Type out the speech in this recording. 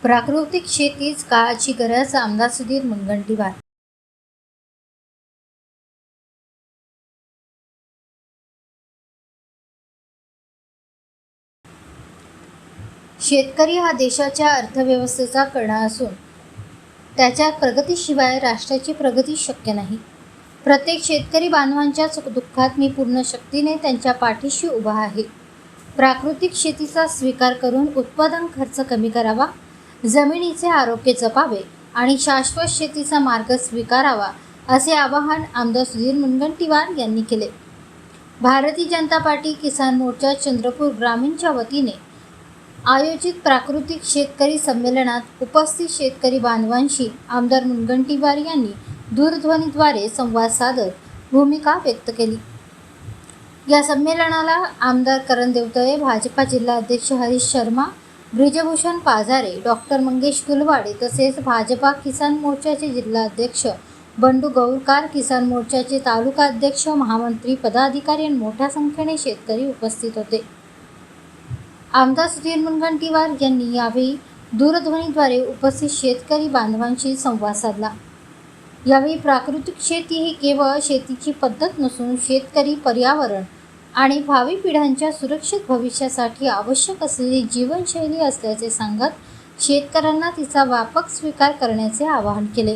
प्राकृतिक शेतीच काळाची गरज, आमदार सुधीर मुनगंटीवार. शेतकरी हा देशाच्या अर्थव्यवस्थेचा कणा असून त्याच्या प्रगतीशिवाय राष्ट्राची प्रगती शक्य नाही. प्रत्येक शेतकरी बांधवांच्या सुखदुःखात मी पूर्ण शक्तीने त्यांच्या पाठीशी उभा आहे. प्राकृतिक शेतीचा स्वीकार करून उत्पादन खर्च कमी करावा, जमिनीचे आरोग्य जपावे आणि शाश्वत शेतीचा मार्ग स्वीकारावा, असे आवाहन आमदार सुधीर मुनगंटीवार यांनी केले. भारतीय जनता पार्टी किसान मोर्चा चंद्रपूर ग्रामीणच्या वतीने आयोजित प्राकृतिक शेतकरी संमेलनात उपस्थित शेतकरी बांधवांशी आमदार मुनगंटीवार यांनी दूरध्वनीद्वारे संवाद साधत भूमिका व्यक्त केली. या संमेलनाला आमदार करण देवतळे, भाजपा जिल्हा अध्यक्ष हरीश शर्मा, ब्रिजभूषण पाजारे, डॉक्टर मंगेश गुलवाडे तसेच भाजपा किसान मोर्चाचे जिल्हा अध्यक्ष बंडू गौरकार, किसान मोर्चाचे तालुका अध्यक्ष, महामंत्री, पदाधिकारी आणि मोठ्या संख्येने शेतकरी उपस्थित होते. आमदार सुधीर मुनगंटीवार यांनी यावेळी दूरध्वनीद्वारे उपस्थित शेतकरी बांधवांशी संवाद साधला. यावेळी प्राकृतिक शेती ही केवळ शेतीची पद्धत नसून शेतकरी, पर्यावरण आणि भावी पिढ्यांच्या सुरक्षित भविष्यासाठी आवश्यक असलेली जीवनशैली असल्याचे सांगत शेतकऱ्यांना तिचा व्यापक स्वीकार करण्याचे आवाहन केले.